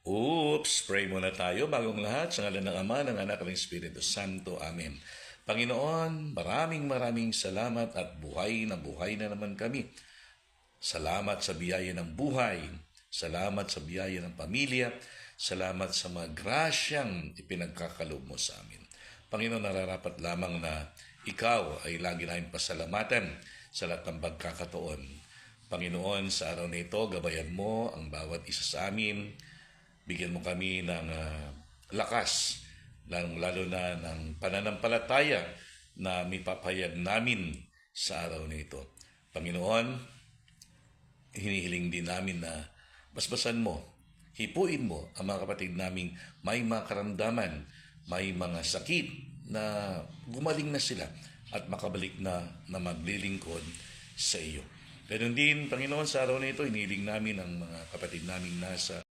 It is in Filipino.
Oops, pray muna tayo bagong lahat sa ngalan ng Ama, ng Anak, ng Espiritu Santo. Amen. Panginoon, maraming salamat at buhay na naman kami. Salamat sa biyaya ng buhay. Salamat sa biyaya ng pamilya. Salamat sa mga grasyang ipinagkakalob mo sa amin. Panginoon, nararapat lamang na ikaw ay lagi namin pasalamatan sa lahat ng pagkakataon. Panginoon, sa araw na ito, gabayan mo ang bawat isa sa amin. Bigyan mo kami ng lakas, lalo na ng pananampalataya na may papayag namin sa araw na ito. Panginoon, hinihiling din namin na basbasan mo, hipuin mo ang mga kapatid naming may mga karamdaman, may mga sakit na gumaling na sila at makabalik na maglilingkod sa iyo. Ganun din, Panginoon, sa araw na ito, hinihiling namin ang mga kapatid naming nasa